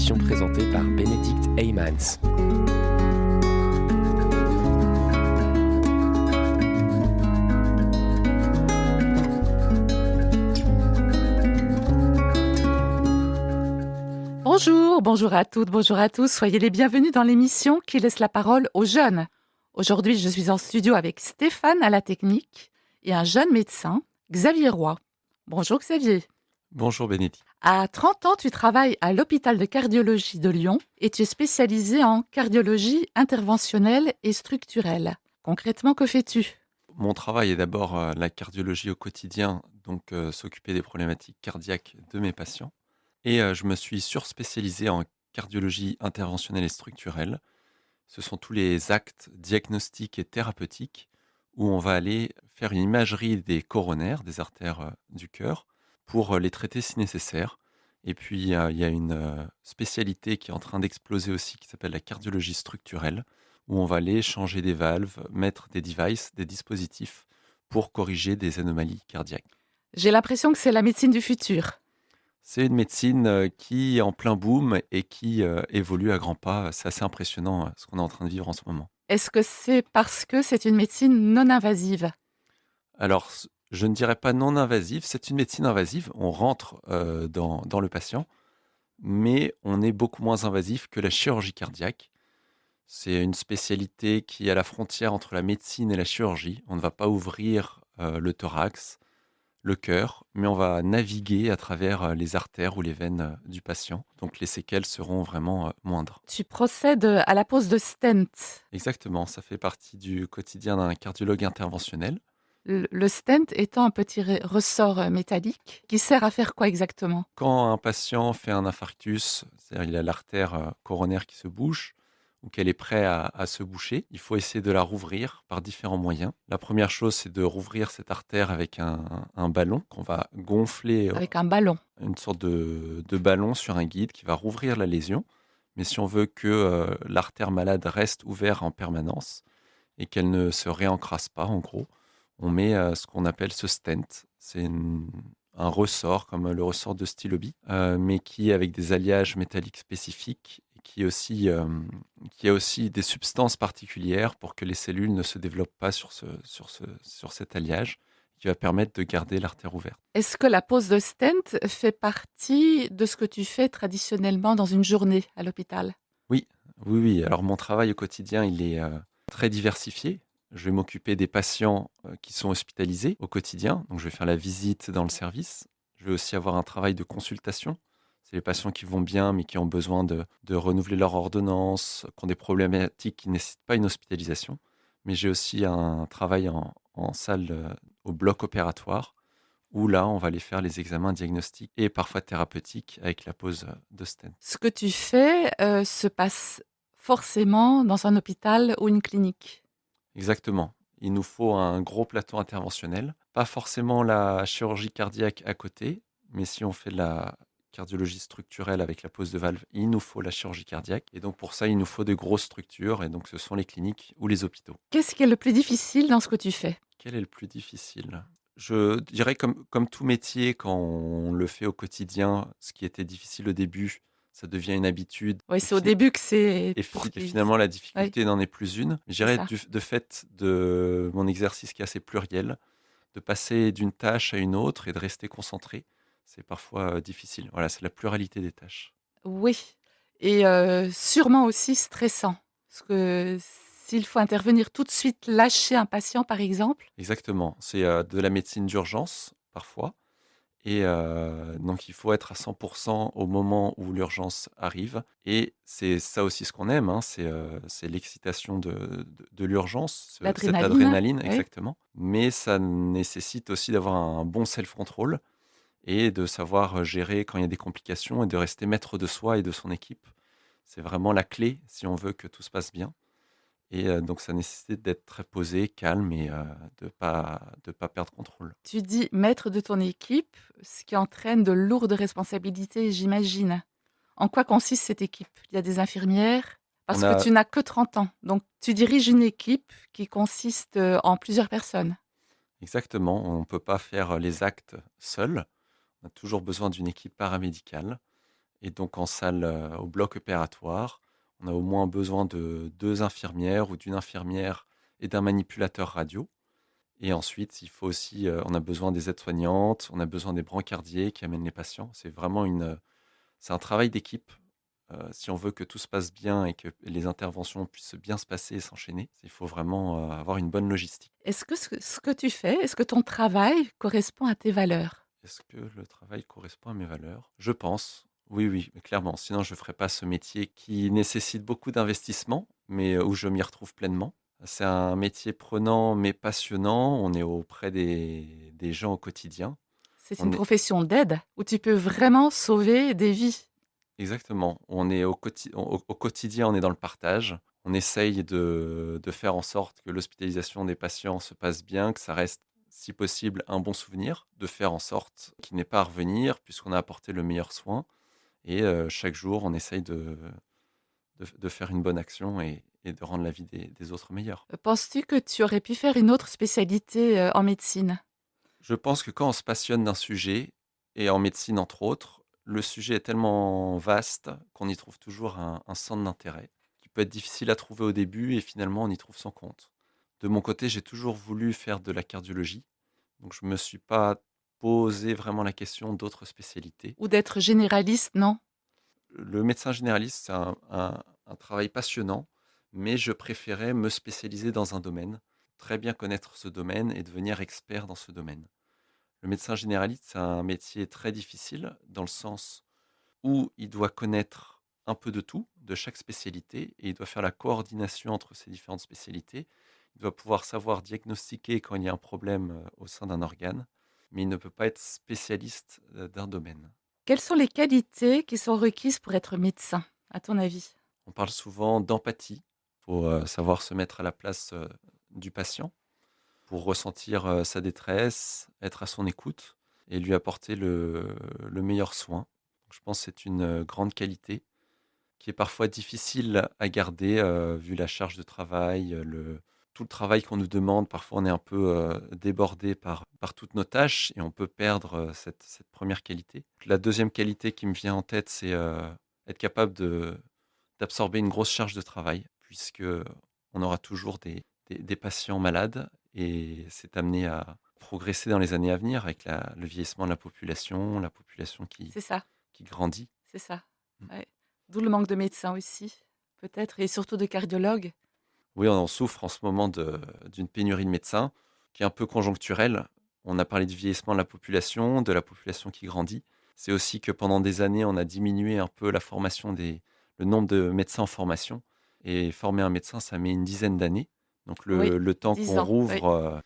émission présentée par Bénédicte Heymans. Bonjour à toutes, bonjour à tous. Soyez les bienvenus dans l'émission qui laisse la parole aux jeunes. Aujourd'hui, je suis en studio avec Stéphane à la technique et un jeune médecin, Xavier Roy. Bonjour Xavier. Bonjour Bénédicte. À 30 ans, tu travailles à l'hôpital de cardiologie de Lyon et tu es spécialisé en cardiologie interventionnelle et structurelle. Concrètement, que fais-tu ? Mon travail est d'abord la cardiologie au quotidien, donc s'occuper des problématiques cardiaques de mes patients. Et je me suis surspécialisé en cardiologie interventionnelle et structurelle. Ce sont tous les actes diagnostiques et thérapeutiques où on va aller faire une imagerie des coronaires, des artères du cœur, pour les traiter si nécessaire. Et puis il y a une spécialité qui est en train d'exploser aussi, qui s'appelle la cardiologie structurelle, où on va aller changer des valves, mettre des devices, des dispositifs pour corriger des anomalies cardiaques. J'ai l'impression que c'est la médecine du futur. C'est une médecine qui est en plein boom et qui évolue à grands pas. C'est assez impressionnant ce qu'on est en train de vivre en ce moment. Est-ce que c'est parce que c'est une médecine non invasive ? Alors, je ne dirais pas non invasive, c'est une médecine invasive. On rentre dans le patient, mais on est beaucoup moins invasif que la chirurgie cardiaque. C'est une spécialité qui est à la frontière entre la médecine et la chirurgie. On ne va pas ouvrir le thorax, le cœur, mais on va naviguer à travers les artères ou les veines du patient. Donc les séquelles seront vraiment moindres. Tu procèdes à la pose de stent. Exactement, ça fait partie du quotidien d'un cardiologue interventionnel. Le stent étant un petit ressort métallique qui sert à faire quoi exactement ? Quand un patient fait un infarctus, c'est-à-dire il a l'artère coronaire qui se bouche, ou qu'elle est prête à se boucher, il faut essayer de la rouvrir par différents moyens. La première chose, c'est de rouvrir cette artère avec un ballon qu'on va gonfler, Avec un ballon. une sorte de ballon sur un guide qui va rouvrir la lésion. Mais si on veut que l'artère malade reste ouverte en permanence et qu'elle ne se réencrasse pas, en gros, on met ce qu'on appelle ce stent. C'est un ressort, comme le ressort de Styloby, mais qui est avec des alliages métalliques spécifiques et qui a aussi des substances particulières pour que les cellules ne se développent pas sur cet alliage, qui va permettre de garder l'artère ouverte. Est-ce que la pose de stent fait partie de ce que tu fais traditionnellement dans une journée à l'hôpital ? Oui, oui, oui. Alors mon travail au quotidien, il est très diversifié. Je vais m'occuper des patients qui sont hospitalisés au quotidien. Donc je vais faire la visite dans le service. Je vais aussi avoir un travail de consultation. C'est les patients qui vont bien, mais qui ont besoin de renouveler leur ordonnance, qui ont des problématiques qui ne nécessitent pas une hospitalisation. Mais j'ai aussi un travail en salle, au bloc opératoire, où là, on va aller faire les examens diagnostiques et parfois thérapeutiques avec la pose de stent. Ce que tu fais se passe forcément dans un hôpital ou une clinique. Exactement. Il nous faut un gros plateau interventionnel. Pas forcément la chirurgie cardiaque à côté, mais si on fait de la cardiologie structurelle avec la pose de valve, il nous faut la chirurgie cardiaque. Et donc pour ça, il nous faut de grosses structures, et donc ce sont les cliniques ou les hôpitaux. Qu'est-ce qui est le plus difficile dans ce que tu fais ? Quel est le plus difficile ? Je dirais comme tout métier, quand on le fait au quotidien, ce qui était difficile au début, ça devient une habitude. Oui, c'est au début que c'est Et finalement, la difficulté n'en est plus une. Je dirais ça. de fait de mon exercice qui est assez pluriel, de passer d'une tâche à une autre et de rester concentré, c'est parfois difficile. Voilà, c'est la pluralité des tâches. Oui, et sûrement aussi stressant. Parce que s'il faut intervenir tout de suite, lâcher un patient par exemple. Exactement. C'est de la médecine d'urgence, parfois. Et donc, il faut être à 100% au moment où l'urgence arrive. Et c'est ça aussi ce qu'on aime, hein, c'est l'excitation de l'urgence, cette L'adrénaline, adrénaline, oui. exactement. Mais ça nécessite aussi d'avoir un bon self-control et de savoir gérer quand il y a des complications et de rester maître de soi et de son équipe. C'est vraiment la clé si on veut que tout se passe bien. Et donc, ça nécessite d'être très posé, calme et de pas perdre contrôle. Tu dis maître de ton équipe, ce qui entraîne de lourdes responsabilités, j'imagine. En quoi consiste cette équipe ? Il y a des infirmières, parce On que a tu n'as que 30 ans. Donc tu diriges une équipe qui consiste en plusieurs personnes. Exactement, on ne peut pas faire les actes seul. On a toujours besoin d'une équipe paramédicale. Et donc en salle, au bloc opératoire, on a au moins besoin de 2 infirmières ou d'une infirmière et d'un manipulateur radio. Et ensuite, il faut aussi, on a besoin des aides-soignantes, on a besoin des brancardiers qui amènent les patients. C'est un travail d'équipe. Si on veut que tout se passe bien et que les interventions puissent bien se passer et s'enchaîner, il faut vraiment, avoir une bonne logistique. Est-ce que ce que tu fais, est-ce que ton travail correspond à tes valeurs? Est-ce que le travail correspond à mes valeurs? Je pense, oui, oui, clairement. Sinon, je ne ferais pas ce métier qui nécessite beaucoup d'investissement, mais où je m'y retrouve pleinement. C'est un métier prenant mais passionnant. On est auprès des gens au quotidien. C'est une On est profession d'aide où tu peux vraiment sauver des vies. exactement. On est au quotidien, on est dans le partage. On essaye de faire en sorte que l'hospitalisation des patients se passe bien, que ça reste, si possible, un bon souvenir, de faire en sorte qu'il n'ait pas à revenir puisqu'on a apporté le meilleur soin. Et chaque jour, on essaye de faire une bonne action et de rendre la vie des autres meilleure. Penses-tu que tu aurais pu faire une autre spécialité, en médecine? Je pense que quand on se passionne d'un sujet, et en médecine entre autres, le sujet est tellement vaste qu'on y trouve toujours un centre d'intérêt, qui peut être difficile à trouver au début et finalement on y trouve son compte. De mon côté, j'ai toujours voulu faire de la cardiologie, donc je me suis pas posé vraiment la question d'autres spécialités. Ou d'être généraliste, non? Le médecin généraliste, c'est un travail passionnant, mais je préférais me spécialiser dans un domaine, très bien connaître ce domaine et devenir expert dans ce domaine. Le médecin généraliste, c'est un métier très difficile dans le sens où il doit connaître un peu de tout, de chaque spécialité, et il doit faire la coordination entre ces différentes spécialités. Il doit pouvoir savoir diagnostiquer quand il y a un problème au sein d'un organe, mais il ne peut pas être spécialiste d'un domaine. Quelles sont les qualités qui sont requises pour être médecin, à ton avis? On parle souvent d'empathie. Il faut savoir se mettre à la place du patient pour ressentir sa détresse, être à son écoute et lui apporter le meilleur soin. Je pense que c'est une grande qualité qui est parfois difficile à garder vu la charge de travail, tout le travail qu'on nous demande. Parfois, on est un peu débordé par toutes nos tâches et on peut perdre cette première qualité. La deuxième qualité qui me vient en tête, c'est être capable d'absorber une grosse charge de travail, puisque on aura toujours des patients malades et c'est amené à progresser dans les années à venir avec le vieillissement de la population C'est ça, qui grandit. c'est ça. Mm. Ouais. D'où le manque de médecins aussi, peut-être, et surtout de cardiologues. Oui, on en souffre en ce moment d'une pénurie de médecins qui est un peu conjoncturelle. On a parlé du vieillissement de la population qui grandit. C'est aussi que pendant des années, on a diminué un peu le nombre de médecins en formation. Et former un médecin, ça met une dizaine d'années. Donc Oui, le temps 10 qu'on ans, oui. rouvre,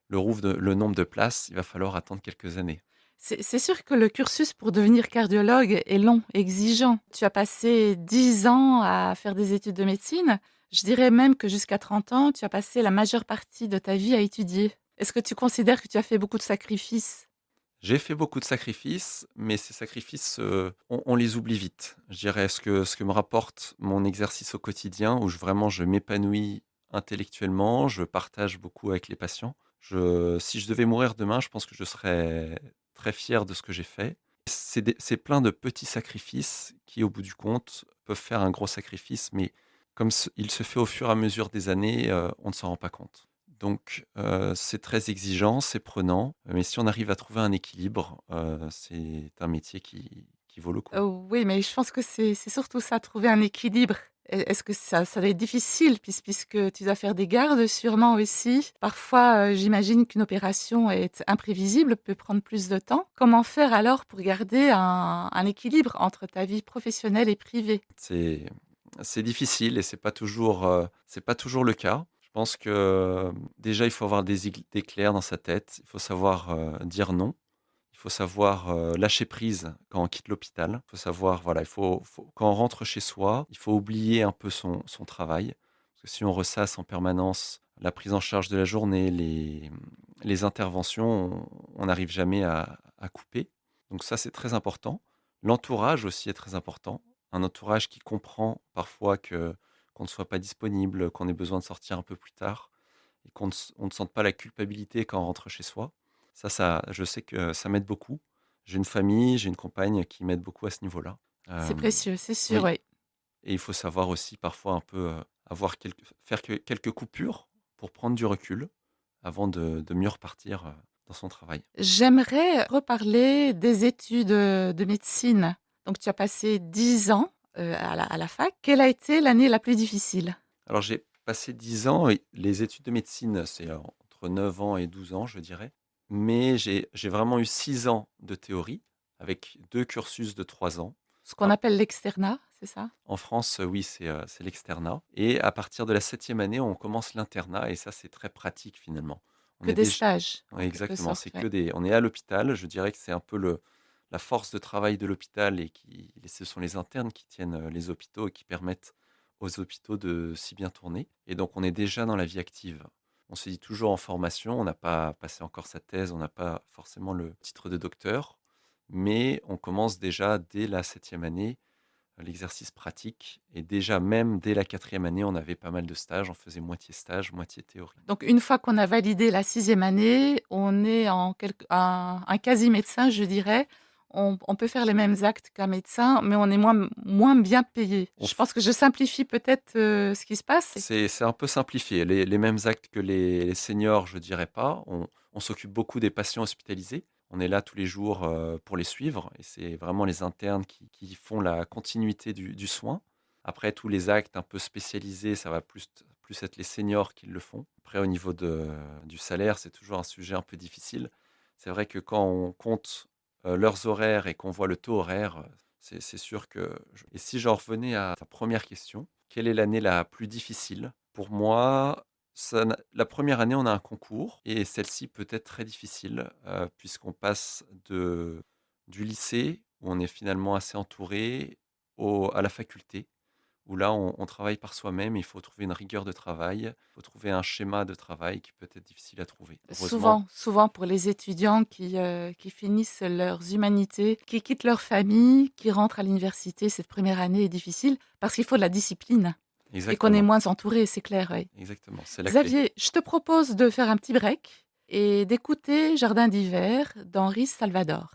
le nombre de places, il va falloir attendre quelques années. C'est sûr que le cursus pour devenir cardiologue est long, exigeant. Tu as passé 10 ans à faire des études de médecine. Je dirais même que jusqu'à 30 ans, tu as passé la majeure partie de ta vie à étudier. Est-ce que tu considères que tu as fait beaucoup de sacrifices? J'ai fait beaucoup de sacrifices, mais ces sacrifices, on les oublie vite. Je dirais ce que me rapporte mon exercice au quotidien où vraiment je m'épanouis intellectuellement, je partage beaucoup avec les patients. Si je devais mourir demain, je pense que je serais très fier de ce que j'ai fait. C'est plein de petits sacrifices qui, au bout du compte, peuvent faire un gros sacrifice, mais comme il se fait au fur et à mesure des années, on ne s'en rend pas compte. Donc, c'est très exigeant, c'est prenant, mais si on arrive à trouver un équilibre, c'est un métier qui vaut le coup. Oui, mais je pense que c'est surtout ça, trouver un équilibre. Est-ce que ça va être difficile puisque tu dois faire des gardes sûrement aussi? Parfois, j'imagine qu'une opération est imprévisible, peut prendre plus de temps. Comment faire alors pour garder un équilibre entre ta vie professionnelle et privée? C'est c'est difficile et c'est pas toujours le cas. Je pense que, déjà, il faut avoir des idées claires dans sa tête. Il faut savoir, dire non. Il faut savoir, lâcher prise quand on quitte l'hôpital. Il faut savoir, voilà, il faut quand on rentre chez soi, il faut oublier un peu son travail. Parce que si on ressasse en permanence la prise en charge de la journée, les interventions, on n'arrive jamais à couper. Donc ça, c'est très important. L'entourage aussi est très important. Un entourage qui comprend parfois qu'on ne soit pas disponible, qu'on ait besoin de sortir un peu plus tard et on ne sente pas la culpabilité quand on rentre chez soi. Je sais que ça m'aide beaucoup. J'ai une famille, j'ai une compagne qui m'aide beaucoup à ce niveau-là. C'est Euh, précieux, c'est sûr, oui, oui. et il faut savoir aussi parfois un peu faire quelques coupures pour prendre du recul avant de mieux repartir dans son travail. J'aimerais reparler des études, de médecine. Donc tu as passé 10 ans, à la fac. Quelle a été l'année la plus difficile? Alors j'ai passé 10 ans, et les études de médecine, c'est entre 9 ans et 12 ans, je dirais. Mais j'ai vraiment eu 6 ans de théorie, avec 2 cursus de 3 ans. Ce qu'on Ah, appelle l'externat, c'est ça? en France, oui, c'est l'externat. Et à partir de la 7e année, on commence l'internat, et ça, c'est très pratique finalement. On Que est des déjà, stages, en ouais, quelque exactement, sorte, c'est ouais. que on est à l'hôpital. Je dirais que c'est un peu la force de travail de l'hôpital, et ce sont les internes qui tiennent les hôpitaux et qui permettent aux hôpitaux de si bien tourner. Et donc, on est déjà dans la vie active. On se dit toujours en formation, on n'a pas passé encore sa thèse, on n'a pas forcément le titre de docteur, mais on commence déjà dès la 7e année l'exercice pratique. Et déjà, même dès la 4e année, on avait pas mal de stages. On faisait moitié stage, moitié théorie. Donc une fois qu'on a validé la 6e année, on est en quelque un quasi-médecin, je dirais. On peut faire les mêmes actes qu'un médecin, mais on est moins bien payé. On Je f- pense que je simplifie peut-être, ce qui se passe. c'est un peu simplifié. Les mêmes actes que les seniors, je dirais pas. On s'occupe beaucoup des patients hospitalisés. On est là tous les jours pour les suivre. Et c'est vraiment les internes qui font la continuité du soin. Après, tous les actes un peu spécialisés, ça va plus être les seniors qui le font. Après, au niveau du salaire, c'est toujours un sujet un peu difficile. C'est vrai que quand on compte leurs horaires et qu'on voit le taux horaire, c'est sûr que... Et si j'en revenais à ta première question, quelle est l'année la plus difficile? Pour moi, la première année, on a un concours, et celle-ci peut être très difficile, puisqu'on passe du lycée, où on est finalement assez entouré, à la faculté, où là, on travaille par soi-même. Il faut trouver une rigueur de travail, il faut trouver un schéma de travail qui peut être difficile à trouver. Heureusement, Souvent pour les étudiants qui finissent leurs humanités, qui quittent leur famille, qui rentrent à l'université, cette première année est difficile parce qu'il faut de la discipline et qu'on est exactement, moins entouré, c'est clair, oui. exactement, c'est la clé. Xavier, je te propose de faire un petit break et d'écouter Jardin d'hiver d'Henri Salvador.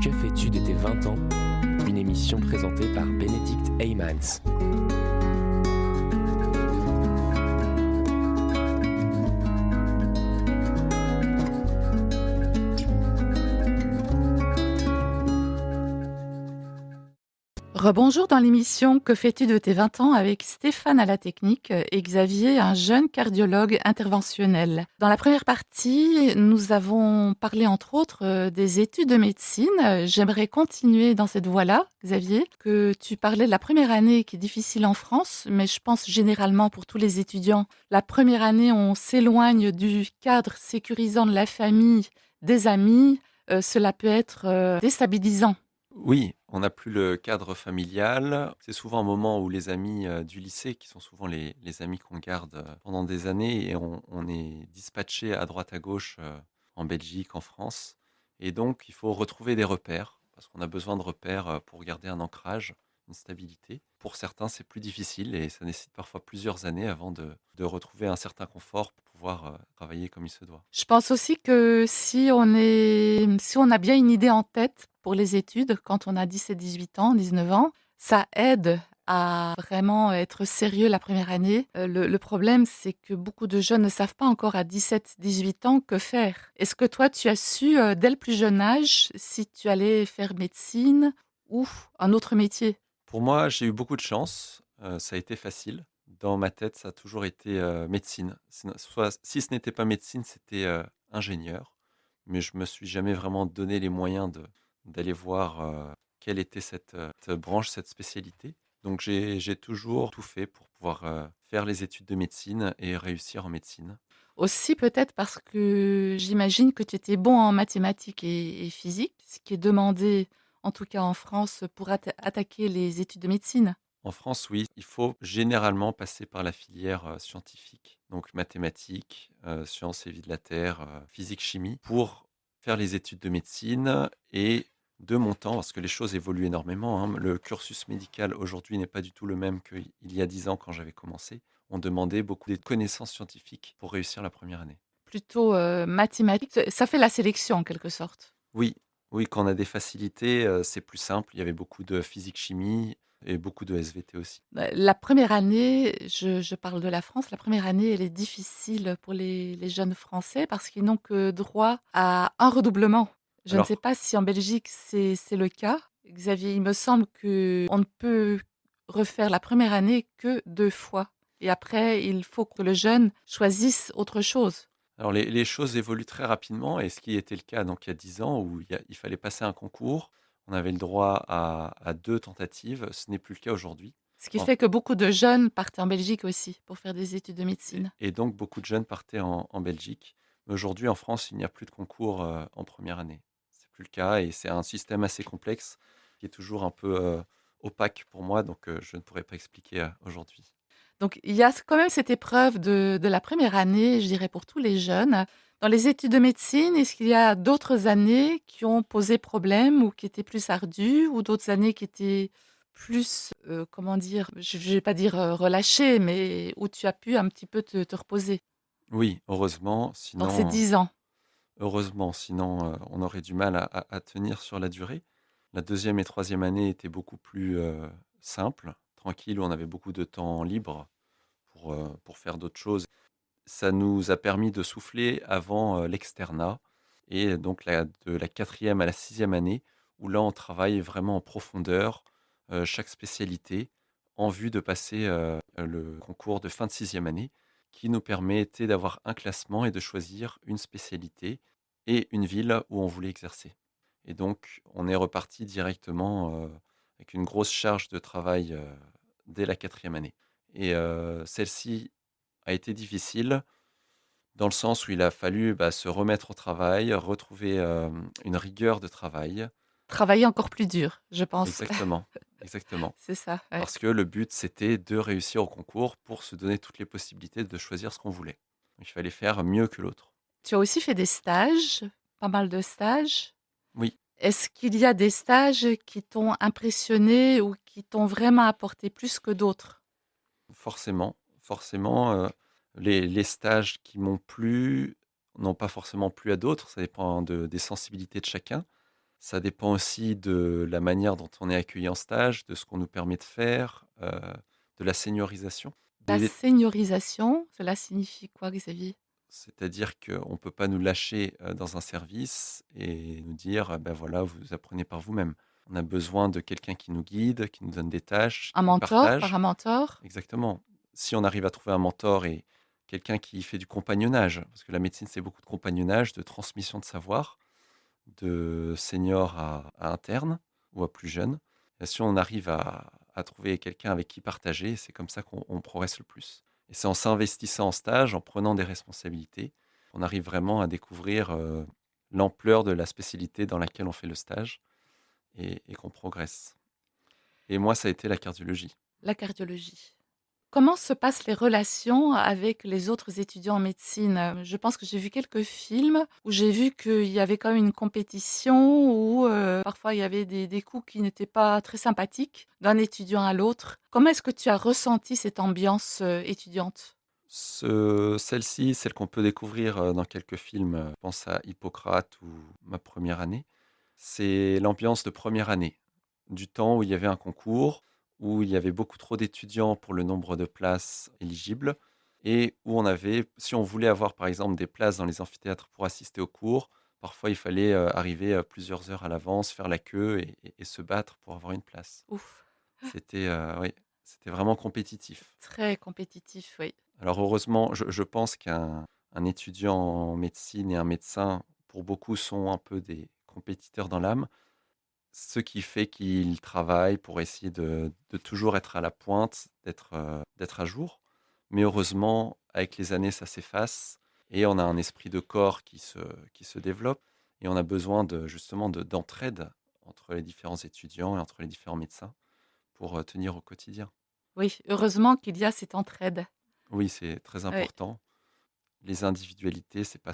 Que fais-tu de tes 20 ans? Une émission présentée par Bénédicte Heymans. Rebonjour dans l'émission Que fais-tu de tes 20 ans avec Stéphane à la technique et Xavier, un jeune cardiologue interventionnel. Dans la première partie, nous avons parlé entre autres des études de médecine. J'aimerais continuer dans cette voie-là, Xavier, que tu parlais de la première année qui est difficile en France, mais je pense généralement pour tous les étudiants. La première année, on s'éloigne du cadre sécurisant de la famille, des amis. Cela peut être déstabilisant. Oui, on n'a plus le cadre familial. C'est souvent un moment où les amis du lycée, qui sont souvent les amis qu'on garde pendant des années, et on est dispatché à droite à gauche en Belgique, en France. Et donc, il faut retrouver des repères, parce qu'on a besoin de repères pour garder un ancrage, une stabilité. Pour certains, c'est plus difficile, et ça nécessite parfois plusieurs années avant de retrouver un certain confort pour pouvoir travailler comme il se doit. Je pense aussi que si on a bien une idée en tête pour les études, quand on a 17-18 ans, 19 ans, ça aide à vraiment être sérieux la première année. Le problème, c'est que beaucoup de jeunes ne savent pas encore à 17-18 ans que faire. Est-ce que toi, tu as su, dès le plus jeune âge, si tu allais faire médecine ou un autre métier? Pour moi, j'ai eu beaucoup de chance, ça a été facile. Dans ma tête, ça a toujours été, médecine. Soit si ce n'était pas médecine, c'était, ingénieur. Mais je me suis jamais vraiment donné les moyens d'aller voir, quelle était cette branche, cette spécialité. Donc j'ai toujours tout fait pour pouvoir, faire les études de médecine et réussir en médecine. Aussi peut-être parce que j'imagine que tu étais bon en mathématiques et physique, ce qui est demandé, en tout cas en France, pour attaquer les études de médecine. En France, oui, il faut généralement passer par la filière scientifique, donc mathématiques, sciences et vie de la Terre, physique, chimie, pour faire les études de médecine. Et de mon temps, parce que les choses évoluent énormément, hein, le cursus médical aujourd'hui n'est pas du tout le même qu'il y a 10 ans quand j'avais commencé. On demandait beaucoup de connaissances scientifiques pour réussir la première année. plutôt mathématiques. Ça fait la sélection en quelque sorte. Oui, oui, quand on a des facilités, c'est plus simple. Il y avait beaucoup de physique-chimie et beaucoup de SVT aussi. La première année, je parle de la France, la première année, elle est difficile pour les jeunes Français parce qu'ils n'ont que droit à un redoublement. Je ne sais Alors pas si en Belgique c'est le cas. Xavier, il me semble qu'on ne peut refaire la première année que 2 fois et après il faut que le jeune choisisse autre chose. alors les choses évoluent très rapidement et ce qui était le cas donc il y a 10 ans où il fallait passer un concours, on avait le droit à 2 tentatives, ce n'est plus le cas aujourd'hui. Ce qui En fait que beaucoup de jeunes partent en Belgique aussi pour faire des études de et médecine. et donc beaucoup de jeunes partaient en Belgique. Mais aujourd'hui en France, il n'y a plus de concours, en première année. C'est plus le cas et c'est un système assez complexe qui est toujours un peu, opaque pour moi donc je ne pourrais pas expliquer, aujourd'hui. Donc il y a quand même cette épreuve de la première année, je dirais pour tous les jeunes. Dans les études de médecine, est-ce qu'il y a d'autres années qui ont posé problème ou qui étaient plus ardues ou d'autres années qui étaient plus, comment dire? Je vais pas dire, relâchées, mais où tu as pu un petit peu te reposer Oui, dans ces 10 ans? sinon, on aurait du mal à tenir sur la durée. La deuxième et troisième année étaient beaucoup plus, simples, tranquilles, où on avait beaucoup de temps libre pour faire d'autres choses. Ça nous a permis de souffler avant, l'externat et donc de la quatrième à la sixième année où là, on travaille vraiment en profondeur, chaque spécialité en vue de passer, le concours de fin de sixième année qui nous permettait d'avoir un classement et de choisir une spécialité et une ville où on voulait exercer et donc on est reparti directement, avec une grosse charge de travail, dès la quatrième année et celle-ci a été difficile dans le sens où il a fallu, bah, se remettre au travail, retrouver, une rigueur de travail. Travailler encore plus dur, je pense. Exactement, exactement. C'est ça, ouais. Parce que le but, c'était de réussir au concours pour se donner toutes les possibilités de choisir ce qu'on voulait. Donc il fallait faire mieux que l'autre. Tu as aussi fait des stages, pas mal de stages. Oui, Est-ce qu'il y a des stages qui t'ont impressionné ou qui t'ont vraiment apporté plus que d'autres? forcément, les stages qui m'ont plu n'ont pas forcément plu à d'autres, ça dépend des sensibilités de chacun. Ça dépend aussi de la manière dont on est accueilli en stage, de ce qu'on nous permet de faire, de la seniorisation. La Des seniorisation, cela signifie quoi, Xavier? C'est-à-dire qu'on ne peut pas nous lâcher, dans un service et nous dire: «Ben voilà, vous apprenez par vous-même». On a besoin de quelqu'un qui nous guide, qui nous donne des tâches, Un qui mentor, par partage. un mentor? Exactement. Si on arrive à trouver un mentor et quelqu'un qui fait du compagnonnage, parce que la médecine, c'est beaucoup de compagnonnage, de transmission de savoir, de senior à interne ou à plus jeune. Et si on arrive à trouver quelqu'un avec qui partager, c'est comme ça qu'on progresse le plus. Et c'est en s'investissant en stage, en prenant des responsabilités, qu'on arrive vraiment à découvrir l'ampleur de la spécialité dans laquelle on fait le stage et qu'on progresse. Et moi, ça a été la cardiologie. La cardiologie. Comment se passent les relations avec les autres étudiants en médecine? Je pense que j'ai vu quelques films où j'ai vu qu'il y avait quand même une compétition où, parfois il y avait des coups qui n'étaient pas très sympathiques d'un étudiant à l'autre. Comment est-ce que tu as ressenti cette ambiance, étudiante? Celle-ci, celle qu'on peut découvrir dans quelques films, je pense à Hippocrate ou Ma première année, c'est l'ambiance de première année, du temps où il y avait un concours, où il y avait beaucoup trop d'étudiants pour le nombre de places éligibles et où on avait, si on voulait avoir par exemple des places dans les amphithéâtres pour assister aux cours, parfois il fallait arriver plusieurs heures à l'avance, faire la queue et se battre pour avoir une place. Ouf, C'était oui, c'était vraiment compétitif. très compétitif, oui. Alors heureusement, je pense qu'un étudiant en médecine et un médecin, pour beaucoup, sont un peu des compétiteurs dans l'âme, ce qui fait qu'ils travaillent pour essayer de toujours être à la pointe, d'être à jour. Mais heureusement, avec les années, ça s'efface et on a un esprit de corps qui se développe et on a besoin justement d'entraide entre les différents étudiants et entre les différents médecins pour tenir au quotidien. Oui, heureusement qu'il y a cette entraide. Oui, c'est très Oui. important. Les individualités, c'est pas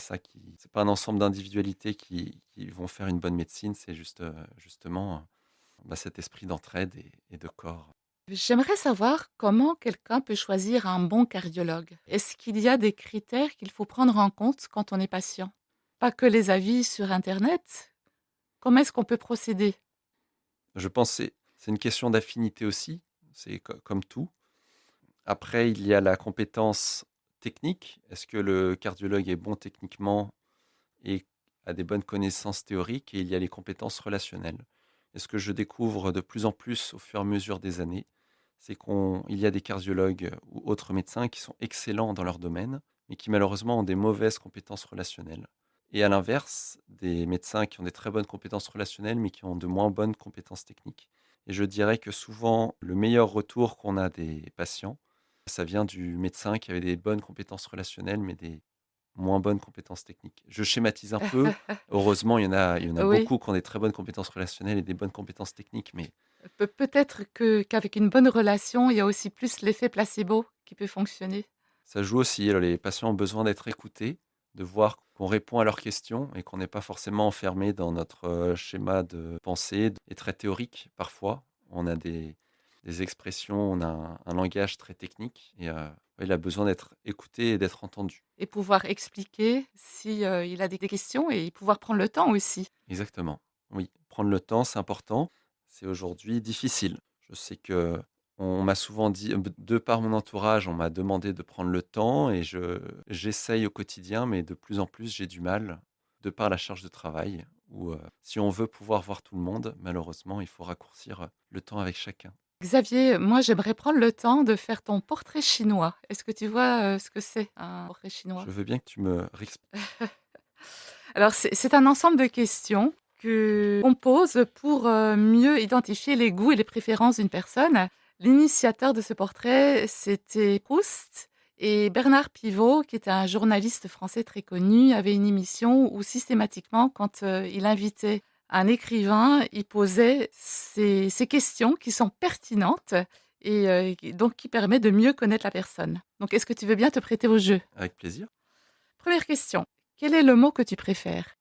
un ensemble d'individualités qui vont faire une bonne médecine, c'est juste, justement, bah, cet esprit d'entraide et de corps. J'aimerais savoir comment quelqu'un peut choisir un bon cardiologue. Est-ce qu'il y a des critères qu'il faut prendre en compte quand on est patient? Pas que les avis sur Internet. Comment est-ce qu'on peut procéder? Je pense que c'est une question d'affinité aussi, c'est comme tout. Après, il y a la compétence technique. Est-ce que le cardiologue est bon techniquement et a des bonnes connaissances théoriques? Et il y a les compétences relationnelles. Et ce que je découvre de plus en plus au fur et à mesure des années, c'est qu'il y a des cardiologues ou autres médecins qui sont excellents dans leur domaine, mais qui malheureusement ont des mauvaises compétences relationnelles. Et à l'inverse, des médecins qui ont des très bonnes compétences relationnelles, mais qui ont de moins bonnes compétences techniques. Et je dirais que souvent, le meilleur retour qu'on a des patients, ça vient du médecin qui avait des bonnes compétences relationnelles, mais des moins bonnes compétences techniques. Je schématise un peu. Heureusement, il y en a Oui, beaucoup qui ont des très bonnes compétences relationnelles et des bonnes compétences techniques, mais peut-être qu'avec une bonne relation, il y a aussi plus l'effet placebo qui peut fonctionner. ça joue aussi. Alors, les patients ont besoin d'être écoutés, de voir qu'on répond à leurs questions et qu'on n'est pas forcément enfermé dans notre schéma de pensée et très théorique parfois. On a des expressions, on a un langage très technique et ouais, il a besoin d'être écouté et d'être entendu. Et pouvoir expliquer si, il a des questions et pouvoir prendre le temps aussi. Exactement. Oui, prendre le temps, c'est important. C'est aujourd'hui difficile. Je sais que on m'a souvent dit, de par mon entourage, on m'a demandé de prendre le temps et j'essaye au quotidien, mais de plus en plus, j'ai du mal, de par la charge de travail, où si on veut pouvoir voir tout le monde, malheureusement, il faut raccourcir le temps avec chacun. Xavier, moi j'aimerais prendre le temps de faire ton portrait chinois. Est-ce que tu vois, ce que c'est un portrait chinois? Je veux bien que tu me Alors c'est un ensemble de questions qu'on pose pour, mieux identifier les goûts et les préférences d'une personne. L'initiateur de ce portrait, c'était Proust et Bernard Pivot, qui était un journaliste français très connu, avait une émission où systématiquement quand, il invitait un écrivain, il posait ces questions qui sont pertinentes et qui permet de mieux connaître la personne. Donc est-ce que tu veux bien te prêter au jeu? avec plaisir. Première question, quel est le mot que tu préfères?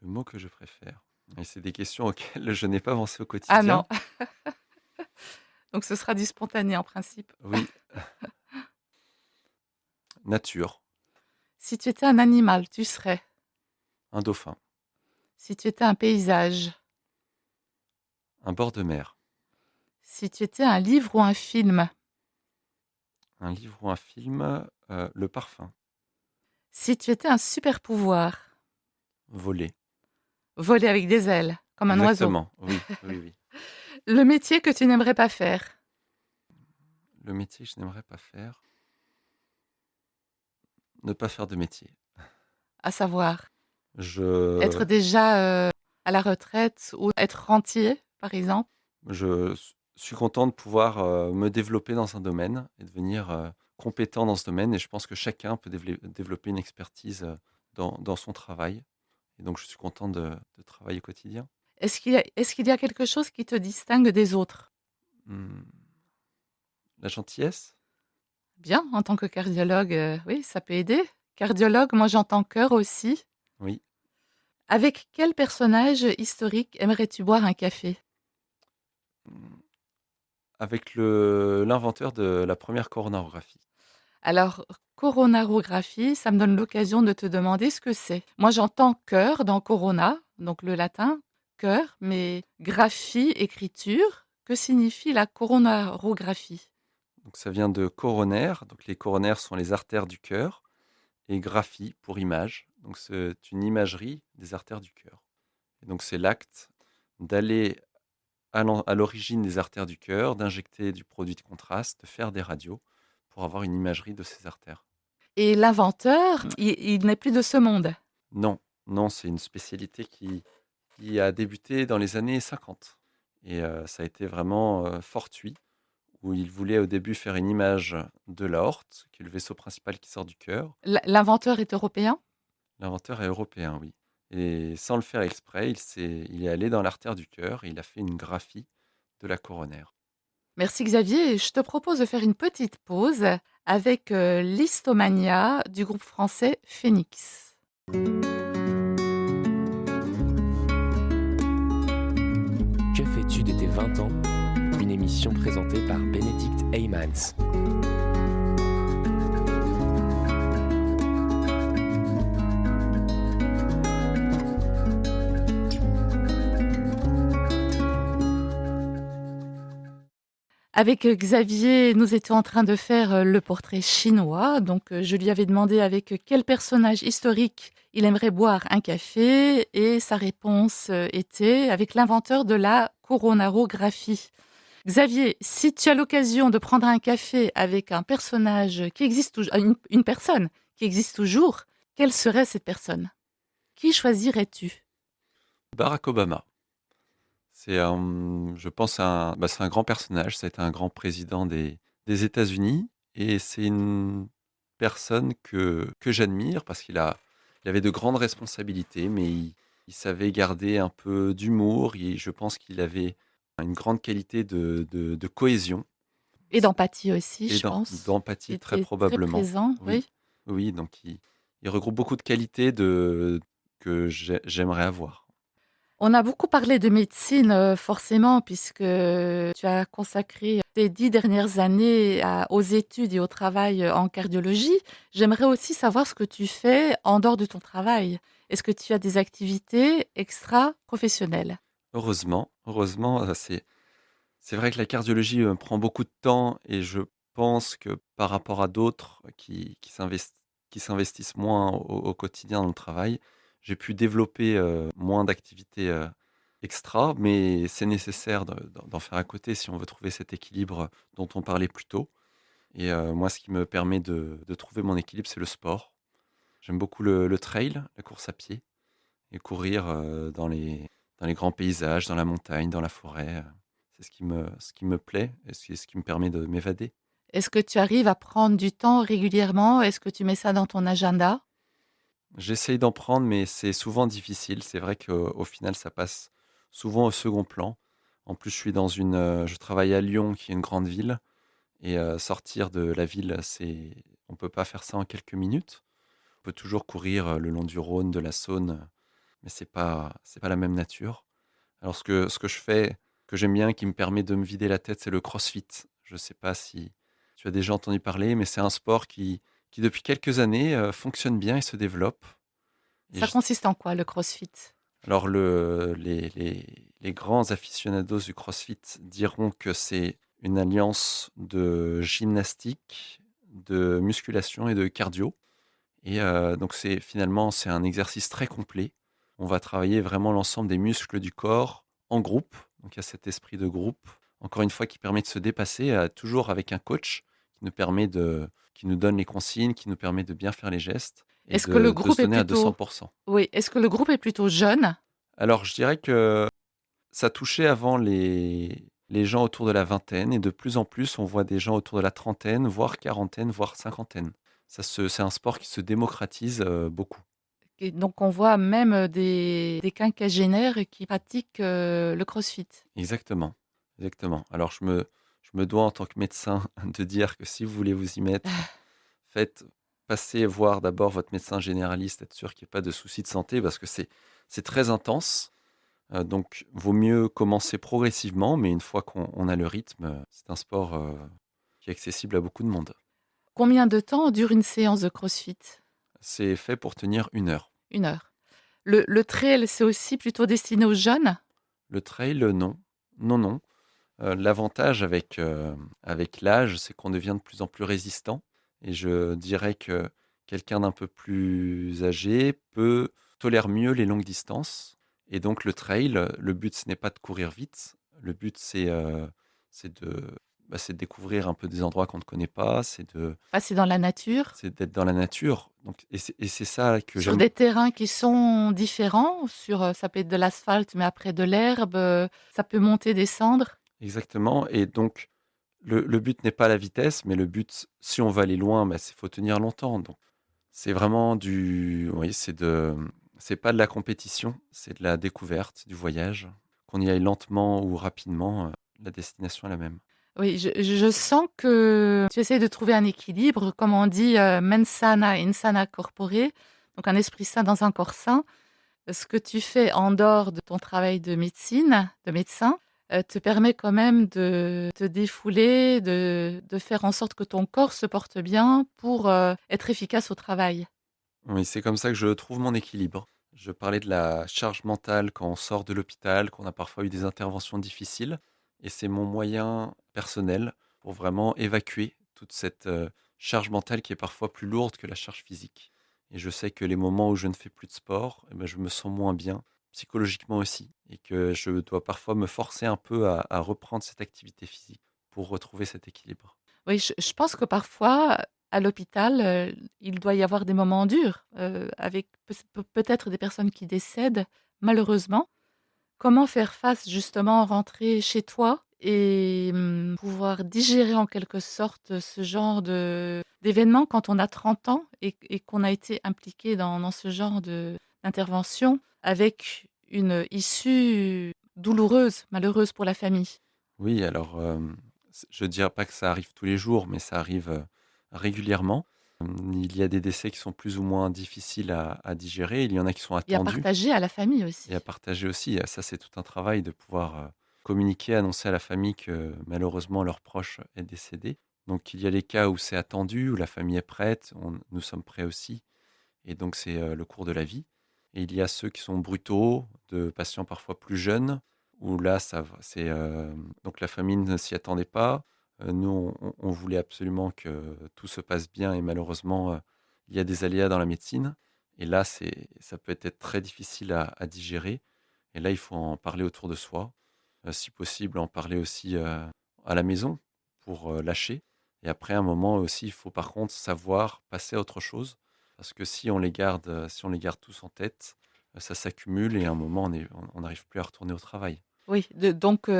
Le mot que je préfère. Et c'est des questions auxquelles je n'ai pas pensé au Ah non, quotidien. donc ce sera du spontané en principe. Oui, nature, Si tu étais un animal, tu serais? un dauphin, Si tu étais un paysage? un bord de mer. Si tu étais un livre ou un film? Un livre ou un film, Le Parfum, Si tu étais un super pouvoir? Voler. Voler avec des ailes, comme un oiseau. Exactement, oui, oui, oui. Le métier que tu n'aimerais pas faire? Le métier que je n'aimerais pas faire, ne pas faire de métier. À savoir, Je être déjà, à la retraite ou être rentier, par exemple? je suis content de pouvoir, me développer dans un domaine et devenir, compétent dans ce domaine et je pense que chacun peut développer une expertise, dans son travail et donc je suis content de travailler au quotidien. Est-ce qu'il y a quelque chose qui te distingue des autres? Mmh, la gentillesse? Bien, en tant que cardiologue, oui, ça peut aider. Cardiologue, moi j'entends cœur aussi. Oui. Avec quel personnage historique aimerais-tu boire un café? Mmh, avec le l'inventeur de la première coronarographie. Alors, coronarographie, ça me donne l'occasion de te demander ce que c'est. Moi, j'entends cœur dans corona, donc le latin, cœur, mais graphie, écriture. Que signifie la coronarographie? Donc ça vient de coronaire, donc les coronaires sont les artères du cœur et graphie pour image, donc c'est une imagerie des artères du cœur. Et donc c'est l'acte d'aller à l'origine des artères du cœur, d'injecter du produit de contraste, de faire des radios pour avoir une imagerie de ces artères. Et l'inventeur, il n'est plus de ce monde. Non, non, c'est une spécialité qui a débuté dans les années 50 et ça a été vraiment, fortuit où il voulait au début faire une image de l'aorte, qui est le vaisseau principal qui sort du cœur. L'inventeur est européen? L'inventeur est européen, oui. Et sans le faire exprès, il est allé dans l'artère du cœur et il a fait une graphie de la coronaire. Merci Xavier. Je te propose de faire une petite pause avec l'Histomania du groupe français Phoenix. Que fais-tu de tes 20 ans? une émission présentée par Bénédicte Heymans. Avec Xavier, nous étions en train de faire le portrait chinois. Donc, je lui avais demandé avec quel personnage historique il aimerait boire un café et sa réponse était avec l'inventeur de la coronarographie. Xavier, si tu as l'occasion de prendre un café avec un personnage qui existe toujours, une personne qui existe toujours, quelle serait cette personne? Qui choisirais-tu? Barack Obama. Je pense, c'est un grand personnage. Ça a été un grand président des États-Unis. Et c'est une personne que j'admire parce il avait de grandes responsabilités, mais il savait garder un peu d'humour. Je pense qu'il avait une grande qualité de cohésion Et d'empathie aussi, et je pense. Il d'empathie, très était très probablement. présent, Oui, oui. oui, donc il regroupe beaucoup de qualités que j'aimerais avoir. On a beaucoup parlé de médecine, forcément, puisque tu as consacré tes 10 dernières années aux études et au travail en cardiologie. J'aimerais aussi savoir ce que tu fais en dehors de ton travail. Est-ce que tu as des activités extra-professionnelles? Heureusement, c'est vrai que la cardiologie prend beaucoup de temps et je pense que par rapport à d'autres qui s'investissent moins au quotidien dans le travail, j'ai pu développer moins d'activités extra, mais c'est nécessaire d'en faire à côté si on veut trouver cet équilibre dont on parlait plus tôt. Et moi, ce qui me permet de trouver mon équilibre, c'est le sport. J'aime beaucoup le trail, la course à pied, et courir dans les grands paysages, dans la montagne, dans la forêt. C'est ce qui me plaît et c'est ce qui me permet de m'évader. Est-ce que tu arrives à prendre du temps régulièrement? Est-ce que tu mets ça dans ton agenda? J'essaye d'en prendre, mais c'est souvent difficile. C'est vrai qu'au final, ça passe souvent au second plan. En plus, je travaille à Lyon, qui est une grande ville, et sortir de la ville, on peut pas faire ça en quelques minutes. On peut toujours courir le long du Rhône, de la Saône, mais c'est pas la même nature. Alors ce que je fais, que j'aime bien, qui me permet de me vider la tête, c'est le CrossFit. Je ne sais pas si tu as déjà entendu parler, mais c'est un sport qui depuis quelques années fonctionne bien et se développe. Et Ça je- consiste en quoi, le CrossFit? alors les grands aficionados du CrossFit diront que c'est une alliance de gymnastique, de musculation et de cardio. Et donc c'est un exercice très complet. On va travailler vraiment l'ensemble des muscles du corps en groupe. Donc il y a cet esprit de groupe, encore une fois, qui permet de se dépasser, toujours avec un coach qui nous donne les consignes, qui nous permet de bien faire les gestes et Est-ce que le de se groupe est donner à plutôt 200%. Oui, est-ce que le groupe est plutôt jeune? Alors je dirais que ça touchait avant les gens autour de la vingtaine et de plus en plus, on voit des gens autour de la trentaine, voire quarantaine, voire cinquantaine. C'est un sport qui se démocratise beaucoup. Et donc on voit même, des quinquagénaires qui pratiquent, le CrossFit. Exactement, exactement. Alors je me dois en tant que médecin de dire que si vous voulez vous y mettre, passez voir d'abord votre médecin généraliste, être sûr qu'il n'y ait pas de soucis de santé parce que c'est très intense. Donc vaut mieux commencer progressivement, mais une fois qu'on a le rythme, c'est un sport qui est accessible à beaucoup de monde. Combien de temps dure une séance de CrossFit? C'est fait pour tenir 1 heure. 1 heure. Le trail, c'est aussi plutôt destiné aux jeunes? Le trail, non. Non, non. L'avantage avec l'âge, c'est qu'on devient de plus en plus résistant. Et je dirais que quelqu'un d'un peu plus âgé tolère mieux les longues distances. Et donc le trail, le but, ce n'est pas de courir vite. Le but, c'est c'est de découvrir un peu des endroits qu'on ne connaît pas. Passer dans la nature, C'est d'être dans la nature. Donc, et c'est ça que sur j'aime. des terrains qui sont différents, ça peut être de l'asphalte, mais après de l'herbe, ça peut monter, descendre. Exactement. Et donc, le but n'est pas la vitesse, mais le but, si on veut aller loin, bah, c'est faut tenir longtemps. Donc, c'est vraiment oui, c'est pas de la compétition, c'est de la découverte, du voyage. Qu'on y aille lentement ou rapidement, la destination est la même. Oui, je sens que tu essaies de trouver un équilibre, comme on dit, mens sana in sana corpore, donc un esprit sain dans un corps sain. Ce que tu fais en dehors de ton travail de médecin, te permet quand même de te défouler, de faire en sorte que ton corps se porte bien pour, être efficace au travail. Oui, c'est comme ça que je trouve mon équilibre. Je parlais de la charge mentale quand on sort de l'hôpital, qu'on a parfois eu des interventions difficiles, et c'est mon moyen personnel pour vraiment évacuer toute cette charge mentale qui est parfois plus lourde que la charge physique. Et je sais que les moments où je ne fais plus de sport, eh ben, je me sens moins bien, psychologiquement aussi, et que je dois parfois me forcer un peu à reprendre cette activité physique pour retrouver cet équilibre. Oui, je pense que parfois, à l'hôpital, il doit y avoir des moments durs, avec peut-être des personnes qui décèdent, malheureusement. Comment faire face justement, rentrer chez toi et pouvoir digérer en quelque sorte ce genre d'événement quand on a 30 ans et qu'on a été impliqué dans ce genre d'intervention avec une issue douloureuse, malheureuse pour la famille? Oui, alors, je ne dirais pas que ça arrive tous les jours, mais ça arrive, régulièrement. Il y a des décès qui sont plus ou moins difficiles à digérer. Il y en a qui sont Et à attendus partager à la famille et à aussi. partager aussi. Ça, c'est tout un travail de pouvoir, communiquer, annoncer à la famille que malheureusement leur proche est décédé. Donc il y a les cas où c'est attendu, où la famille est prête, nous sommes prêts aussi et donc c'est, le cours de la vie et il y a ceux qui sont brutaux, de patients parfois plus jeunes, où là ça va c'est, donc la famille ne s'y attendait pas. Nous on voulait absolument que tout se passe bien et malheureusement, il y a des aléas dans la médecine et là ça peut être très difficile à digérer et là il faut en parler autour de soi, si possible en parler aussi, à la maison pour, lâcher et après un moment aussi, il faut par contre savoir passer à autre chose parce que si on les garde tous en tête, ça s'accumule et à un moment on n'arrive plus à retourner au travail. Oui, donc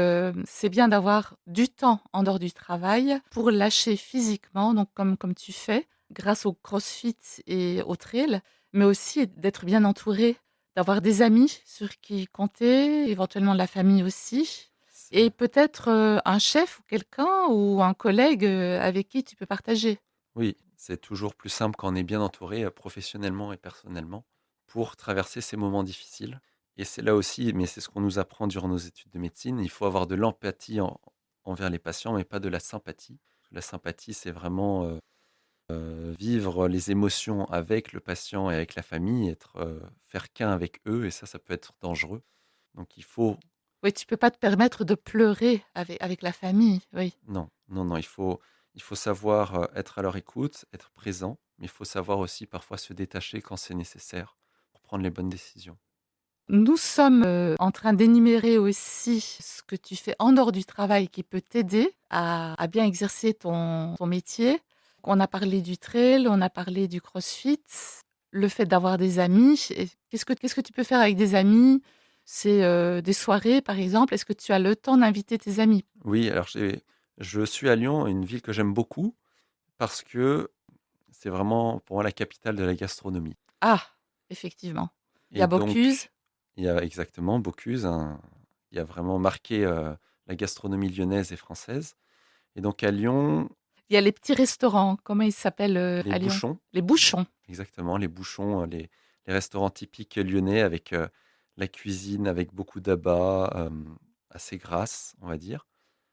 c'est bien d'avoir du temps en dehors du travail pour lâcher physiquement, donc comme tu fais, grâce au CrossFit et au trail, mais aussi d'être bien entouré, d'avoir des amis sur qui compter, éventuellement de la famille aussi C'est et peut-être, un chef ou quelqu'un ou un collègue, avec qui tu peux partager. oui, c'est toujours plus simple quand on est bien entouré, professionnellement et personnellement, pour traverser ces moments difficiles et c'est là aussi mais c'est ce qu'on nous apprend durant nos études de médecine, il faut avoir de l'empathie envers les patients, mais pas de la sympathie. La sympathie, c'est vraiment, vivre les émotions avec le patient et avec la famille, faire qu'un avec eux et ça peut être dangereux. Donc il faut Oui, tu peux pas te permettre de pleurer avec la famille, oui. non, non, non, il faut savoir, être à leur écoute, être présent, mais il faut savoir aussi parfois se détacher quand c'est nécessaire pour prendre les bonnes décisions. Nous sommes, en train d'énumérer aussi ce que tu fais en dehors du travail qui peut t'aider à bien exercer ton métier. On a parlé du trail, on a parlé du crossfit, le fait d'avoir des amis et qu'est-ce que tu peux faire avec des amis? C'est, des soirées, par exemple? Est-ce que tu as le temps d'inviter tes amis? Oui, alors je suis à Lyon, une ville que j'aime beaucoup parce que c'est vraiment pour moi la capitale de la gastronomie Ah! Effectivement. Il y et a Bocuse, donc il y a exactement Bocuse, qui a vraiment marqué, la gastronomie lyonnaise et française et donc à Lyon, il y a les petits restaurants, comment ils s'appellent, les à Lyon? bouchons, Les Bouchons. exactement, les bouchons, les restaurants typiques lyonnais avec, la cuisine avec beaucoup d'abats, assez grasse, on va dire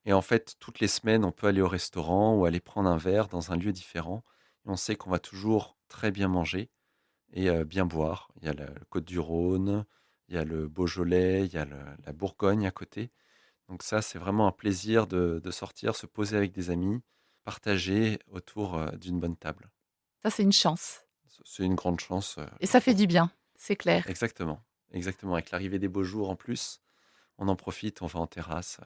et en fait, toutes les semaines, on peut aller au restaurant ou aller prendre un verre dans un lieu différent et on sait qu'on va toujours très bien manger et bien boire. Il y a la Côte-du-Rhône, il y a le Beaujolais, il y a la Bourgogne à côté. Donc ça, c'est vraiment un plaisir de sortir, se poser avec des amis, partager autour, d'une bonne table. Ça, c'est une chance C'est une grande chance, et je ça fait trouve. du bien, c'est clair. Exactement, exactement. Avec l'arrivée des beaux jours en plus, on en profite, on va en terrasse.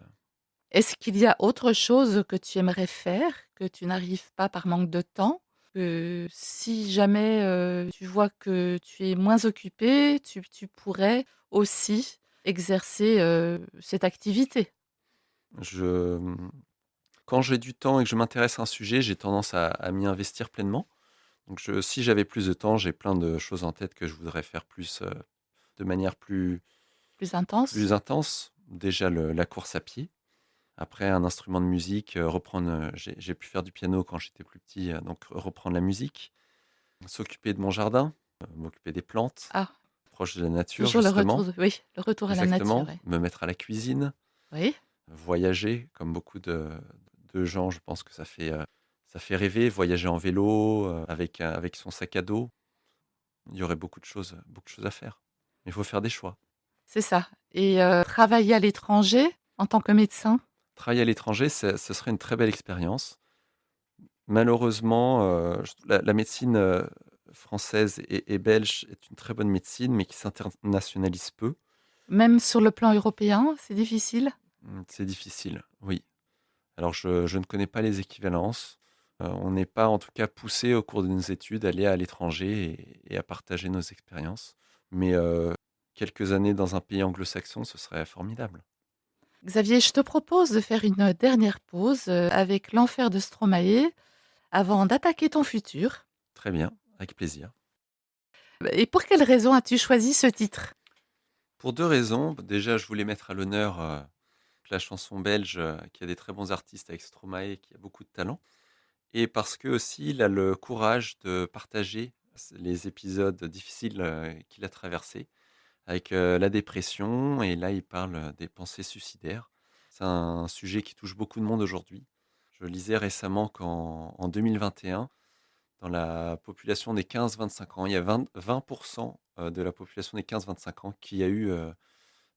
Est-ce qu'il y a autre chose que tu aimerais faire, que tu n'arrives pas par manque de temps? Que si jamais, tu vois que tu es moins occupé, tu pourrais aussi exercer, cette activité? Je, quand j'ai du temps et que je m'intéresse à un sujet, j'ai tendance à m'y investir pleinement. Donc si j'avais plus de temps, j'ai plein de choses en tête que je voudrais faire plus, de manière Plus intense? plus intense. Déjà la course à pied. Après un instrument de musique, reprendre, j'ai pu faire du piano quand j'étais plus petit, donc reprendre la musique. S'occuper de mon jardin, m'occuper des plantes, Ah, proche de la nature toujours le retour justement. le retour à la nature, Exactement. oui. Me mettre à la cuisine, Oui? voyager, comme beaucoup de gens, je pense que ça fait rêver, voyager en vélo, avec son sac à dos. Il y aurait beaucoup de choses à faire. Mais il faut faire des choix. C'est ça. Et travailler à l'étranger en tant que médecin? Travailler à l'étranger, ce serait une très belle expérience. Malheureusement, la médecine française et belge est une très bonne médecine, mais qui s'internationalise peu. Même sur le plan européen, c'est difficile? C'est difficile, oui. Alors je ne connais pas les équivalences. On n'est pas en tout cas poussé au cours de nos études à aller à l'étranger et à partager nos expériences. Mais quelques années dans un pays anglo-saxon, ce serait formidable. Xavier, je te propose de faire une dernière pause, avec l'enfer de Stromae avant d'attaquer ton futur. Très bien, avec plaisir. Et pour quelle raison as-tu choisi ce titre? Pour 2 raisons. Déjà, je voulais mettre à l'honneur, la chanson belge, qui a des très bons artistes avec Stromae, qui a beaucoup de talent. Et parce qu'aussi, il a le courage de partager les épisodes difficiles, qu'il a traversés avec, la dépression et là, il parle, des pensées suicidaires. C'est un sujet qui touche beaucoup de monde aujourd'hui. Je lisais récemment qu'en 2021, dans la population des 15-25 ans, il y a 20 de la population des 15-25 ans qui a eu,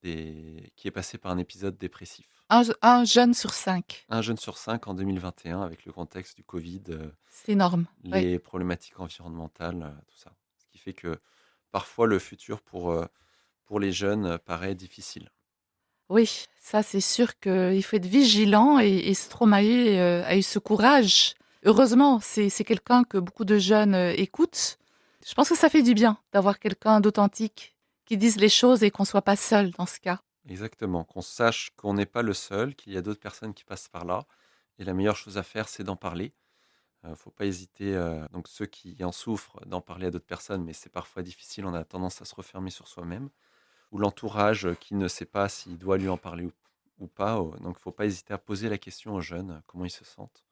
qui est passé par un épisode dépressif. Un jeune sur 5. Un jeune sur 5 en 2021 avec le contexte du Covid, C'est énorme. Oui. les problématiques environnementales, tout ça. Ce qui fait que parfois le futur pour les jeunes, paraît difficile. Oui, ça c'est sûr qu'il faut être vigilant et Stromae, a eu ce courage. Heureusement, c'est quelqu'un que beaucoup de jeunes, écoutent. Je pense que ça fait du bien d'avoir quelqu'un d'authentique qui dise les choses et qu'on soit pas seul dans ce cas. Exactement, qu'on sache qu'on n'est pas le seul, qu'il y a d'autres personnes qui passent par là et la meilleure chose à faire, c'est d'en parler. Faut pas hésiter, donc ceux qui en souffrent, d'en parler à d'autres personnes, mais c'est parfois difficile, on a tendance à se refermer sur soi-même. Ou l'entourage, qui ne sait pas s'il doit lui en parler ou pas, donc faut pas hésiter à poser la question aux jeunes, comment ils se sentent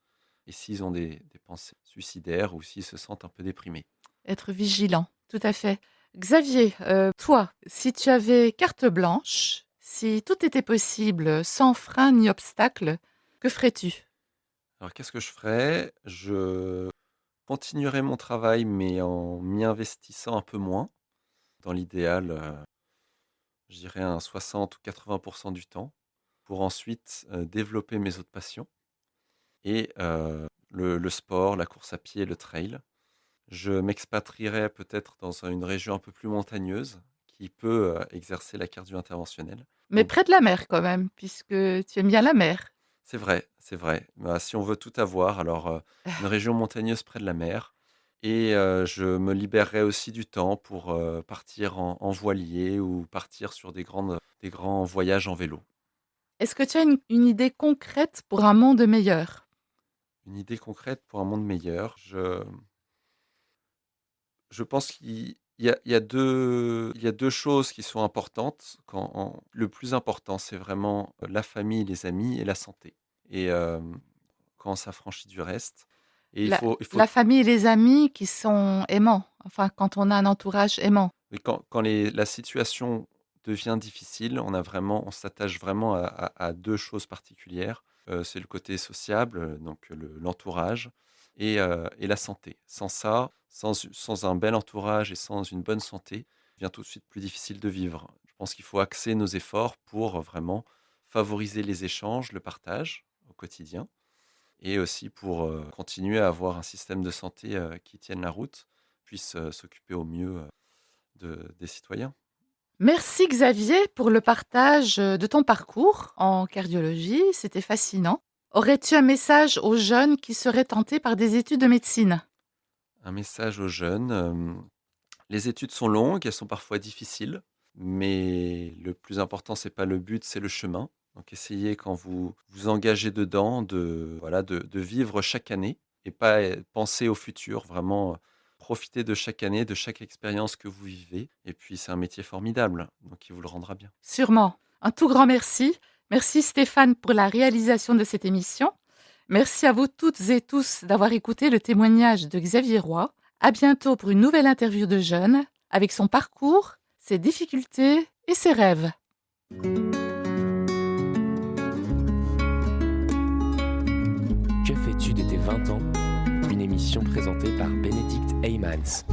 et s'ils ont des pensées suicidaires ou s'ils se sentent un peu déprimés. Être vigilant, tout à fait. Xavier, toi, si tu avais carte blanche, si tout était possible, sans frein ni obstacle, que ferais-tu? Alors qu'est-ce que je ferais? Je continuerai mon travail, mais en m'y investissant un peu moins. Dans l'idéal, je dirais un 60 ou 80 du temps, pour ensuite, développer mes autres passions et le sport, la course à pied, le trail. Je m'expatrierai peut-être dans une région un peu plus montagneuse qui peut, exercer la cardio interventionnelle. Mais Donc près de la mer quand même, puisque tu aimes bien la mer. c'est vrai, c'est vrai. Bah, si on veut tout avoir, alors, une région montagneuse près de la mer et je me libérerai aussi du temps pour, partir en voilier ou partir sur des grands voyages en vélo. Est-ce que tu as une idée concrète pour un monde meilleur? Une idée concrète pour un monde meilleur, je pense il y a 2 choses qui sont importantes le plus important, c'est vraiment, la famille, les amis et la santé et quand on s'affranchit du reste et La il faut la famille et les amis qui sont aimants, enfin quand on a un entourage aimant. et quand la situation devient difficile, on s'attache vraiment à 2 choses particulières, c'est le côté sociable, donc l'entourage et la santé. Sans ça, sans un bel entourage et sans une bonne santé, il devient tout de suite plus difficile de vivre. Je pense qu'il faut axer nos efforts pour vraiment favoriser les échanges, le partage au quotidien et aussi pour, continuer à avoir un système de santé, qui tienne la route, puisse, s'occuper au mieux, des citoyens. Merci Xavier pour le partage, de ton parcours en cardiologie, c'était fascinant. Aurais-tu un message aux jeunes qui seraient tentés par des études de médecine? Un message aux jeunes, les études sont longues, elles sont parfois difficiles, mais le plus important, c'est pas le but, c'est le chemin. Donc essayez quand vous vous engagez dedans de vivre chaque année et pas, penser au futur, vraiment, profiter de chaque année, de chaque expérience que vous vivez et puis c'est un métier formidable, donc il vous le rendra bien. Sûrement. Un tout grand merci. Merci Stéphane pour la réalisation de cette émission. Merci à vous toutes et tous d'avoir écouté le témoignage de Xavier Roy. À bientôt pour une nouvelle interview de jeune avec son parcours, ses difficultés et ses rêves. 20 ans, une émission présentée par Bénédicte Heymans.